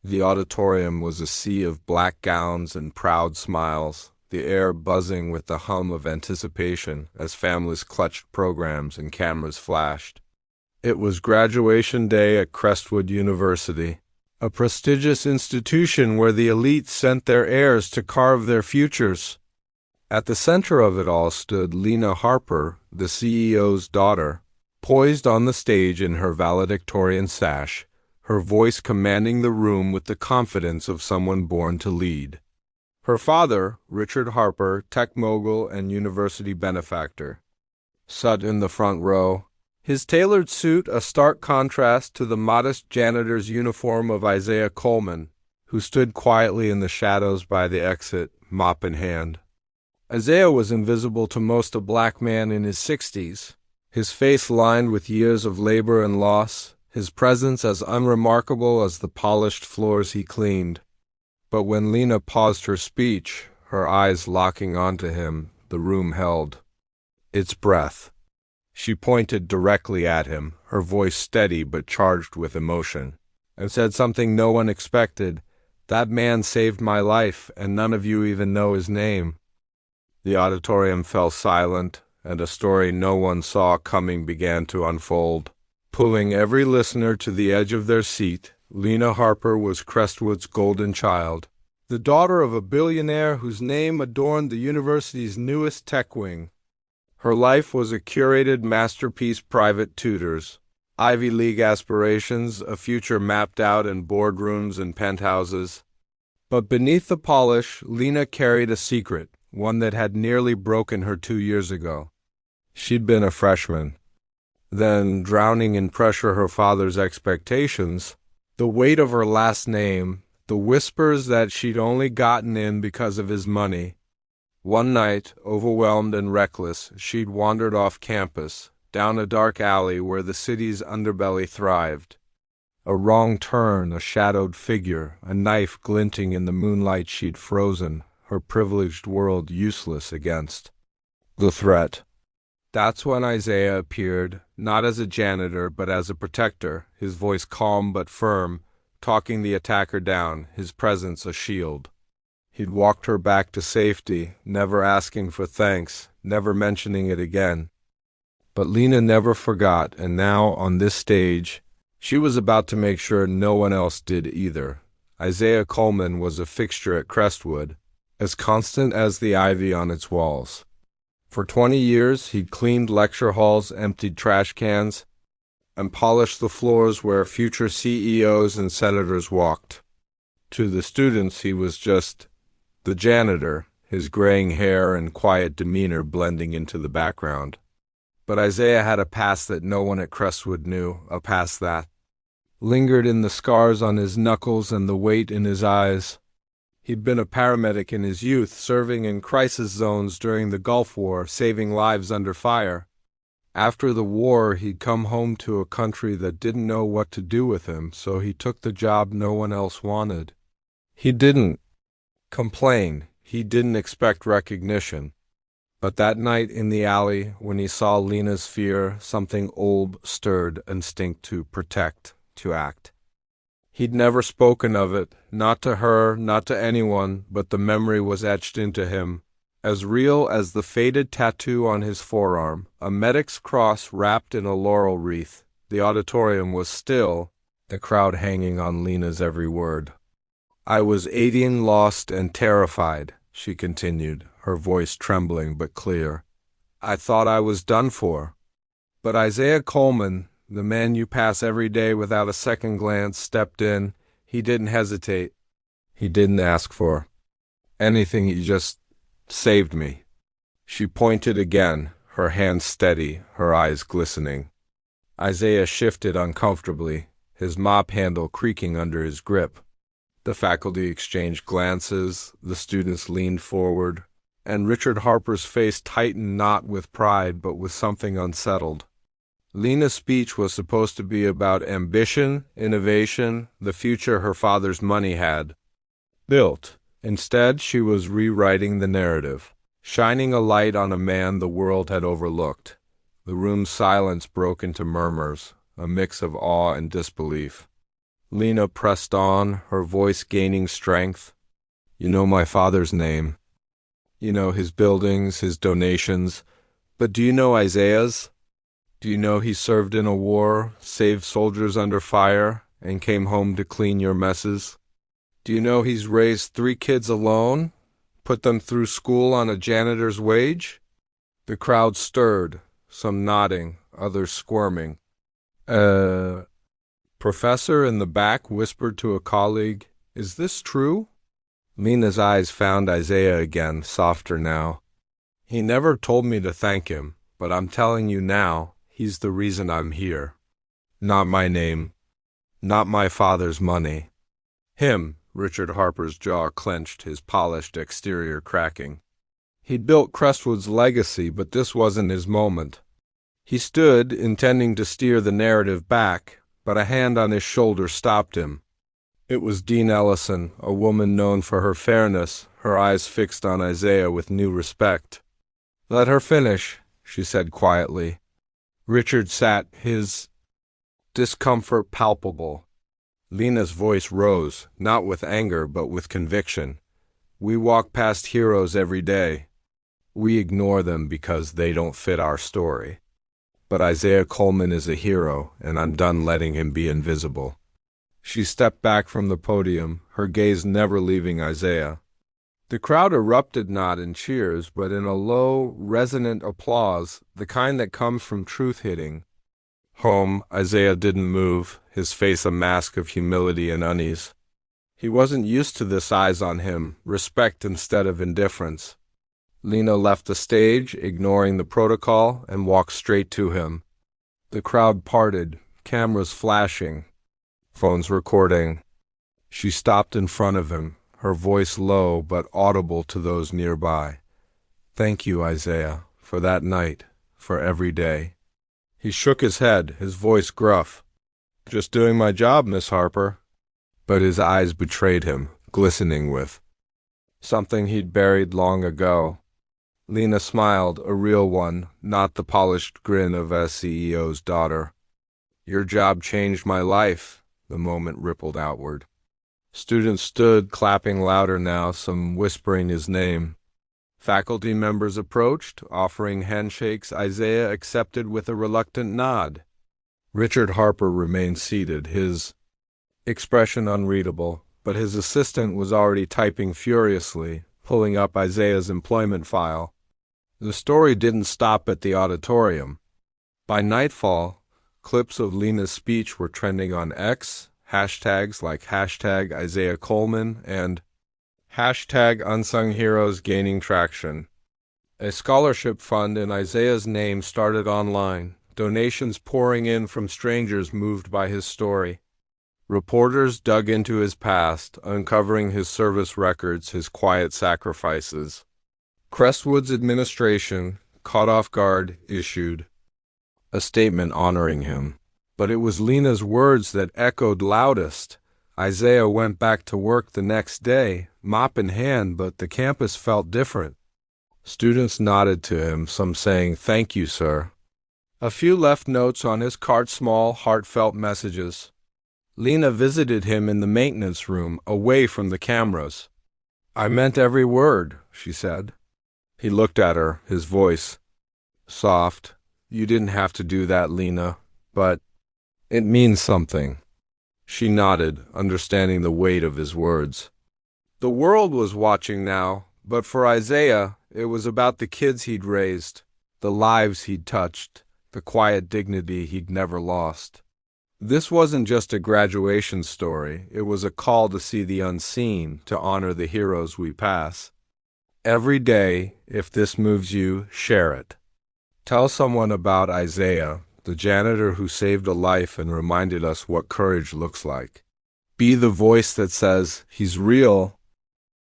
The auditorium was a sea of black gowns and proud smiles, the air buzzing with the hum of anticipation as families clutched programs and cameras flashed. It was graduation day at Crestwood University, a prestigious institution where the elite sent their heirs to carve their futures. At the center of it all stood Lena Harper, the CEO's daughter, poised on the stage in her valedictorian sash, her voice commanding the room with the confidence of someone born to lead. Her father, Richard Harper, tech mogul and university benefactor, sat in the front row, his tailored suit a stark contrast to the modest janitor's uniform of Isaiah Coleman, who stood quietly in the shadows by the exit, mop in hand. Isaiah was invisible to most a black man in his 60s, his face lined with years of labor and loss, his presence as unremarkable as the polished floors he cleaned. But when Lena paused her speech, her eyes locking onto him, the room held its breath. She pointed directly at him, her voice steady but charged with emotion, and said something no one expected. "That man saved my life, and none of you even know his name." The auditorium fell silent, and a story no one saw coming began to unfold. Pulling every listener to the edge of their seat, Lena Harper was Crestwood's golden child, the daughter of a billionaire whose name adorned the university's newest tech wing. Her life was a curated masterpiece: private tutors, Ivy League aspirations, a future mapped out in boardrooms and penthouses. But beneath the polish, Lena carried a secret, one that had nearly broken her 2 years ago. She'd been a freshman. Then, drowning in pressure her father's expectations, the weight of her last name, the whispers that she'd only gotten in because of his money. One night, overwhelmed and reckless, she'd wandered off campus, down a dark alley where the city's underbelly thrived. A wrong turn, a shadowed figure, a knife glinting in the moonlight she'd frozen, her privileged world useless against the threat. That's when Isaiah appeared, not as a janitor but as a protector, his voice calm but firm, talking the attacker down, his presence a shield. He'd walked her back to safety, never asking for thanks, never mentioning it again. But Lena never forgot, and now, on this stage, she was about to make sure no one else did either. Isaiah Coleman was a fixture at Crestwood, as constant as the ivy on its walls. For 20 years, he'd cleaned lecture halls, emptied trash cans, and polished the floors where future CEOs and senators walked. To the students, he was just the janitor, his graying hair and quiet demeanor blending into the background. But Isaiah had a past that no one at Crestwood knew, a past that lingered in the scars on his knuckles and the weight in his eyes. He'd been a paramedic in his youth, serving in crisis zones during the Gulf War, saving lives under fire. After the war, he'd come home to a country that didn't know what to do with him, so he took the job no one else wanted. He didn't complain. He didn't expect recognition. But that night in the alley, when he saw Lena's fear, something old stirred, instinct to protect, to act. He'd never spoken of it, not to her, not to anyone, but the memory was etched into him, as real as the faded tattoo on his forearm, a medic's cross wrapped in a laurel wreath. The auditorium was still, the crowd hanging on Lena's every word. "I was 18, lost and terrified," she continued, her voice trembling but clear. "I thought I was done for. But Isaiah Coleman, the man you pass every day without a second glance, stepped in. He didn't hesitate. He didn't ask for anything. He just saved me." She pointed again, her hand steady, her eyes glistening. Isaiah shifted uncomfortably, his mop handle creaking under his grip. The faculty exchanged glances, the students leaned forward, and Richard Harper's face tightened not with pride but with something unsettled. Lena's speech was supposed to be about ambition, innovation, the future her father's money had built. Instead, she was rewriting the narrative, shining a light on a man the world had overlooked. The room's silence broke into murmurs, a mix of awe and disbelief. Lena pressed on, her voice gaining strength. You know my father's name. You know his buildings, his donations. But do you know Isaiah's? Do you know he served in a war, saved soldiers under fire, and came home to clean your messes? Do you know he's raised 3 kids alone, put them through school on a janitor's wage? The crowd stirred, some nodding, others squirming. Professor in the back whispered to a colleague, "Is this true?" Lena's eyes found Isaiah again, softer now. He never told me to thank him, but I'm telling you now, he's the reason I'm here. Not my name. Not my father's money. Him. Richard Harper's jaw clenched, his polished exterior cracking. He'd built Crestwood's legacy, but this wasn't his moment. He stood, intending to steer the narrative back, but a hand on his shoulder stopped him. It was Dean Ellison, a woman known for her fairness, her eyes fixed on Isaiah with new respect. "Let her finish," she said quietly. Richard sat, his discomfort palpable. Lena's voice rose, not with anger but with conviction. "We walk past heroes every day. We ignore them because they don't fit our story. But Isaiah Coleman is a hero, and I'm done letting him be invisible." She stepped back from the podium, her gaze never leaving Isaiah. The crowd erupted not in cheers, but in a low, resonant applause, the kind that comes from truth-hitting. Home, Isaiah didn't move, his face a mask of humility and unease. He wasn't used to this eyes on him, respect instead of indifference. Lena left the stage, ignoring the protocol, and walked straight to him. The crowd parted, cameras flashing, phones recording. She stopped in front of him, her voice low but audible to those nearby. "Thank you, Isaiah, for that night, for every day." He shook his head, his voice gruff. "Just doing my job, Miss Harper." But his eyes betrayed him, glistening with something he'd buried long ago. Lena smiled, a real one, not the polished grin of a CEO's daughter. "Your job changed my life," the moment rippled outward. Students stood, clapping louder now, some whispering his name. Faculty members approached, offering handshakes Isaiah accepted with a reluctant nod. Richard Harper remained seated, his expression unreadable, but his assistant was already typing furiously, pulling up Isaiah's employment file. The story didn't stop at the auditorium. By nightfall, clips of Lena's speech were trending on X, hashtags like hashtag Isaiah Coleman and hashtag Unsung Heroes gaining traction. A scholarship fund in Isaiah's name started online, donations pouring in from strangers moved by his story. Reporters dug into his past, uncovering his service records, his quiet sacrifices. Crestwood's administration, caught off guard, issued a statement honoring him. But it was Lena's words that echoed loudest. Isaiah went back to work the next day, mop in hand, but the campus felt different. Students nodded to him, some saying, "Thank you, sir." A few left notes on his card, small, heartfelt messages. Lena visited him in the maintenance room, away from the cameras. "I meant every word," she said. He looked at her, his voice soft. "You didn't have to do that, Lena, but it means something." She nodded, understanding the weight of his words. The world was watching now, but for Isaiah, it was about the kids he'd raised, the lives he'd touched, the quiet dignity he'd never lost. This wasn't just a graduation story, it was a call to see the unseen, to honor the heroes we pass. Every day, if this moves you, share it. Tell someone about Isaiah, the janitor who saved a life and reminded us what courage looks like. Be the voice that says, "He's real,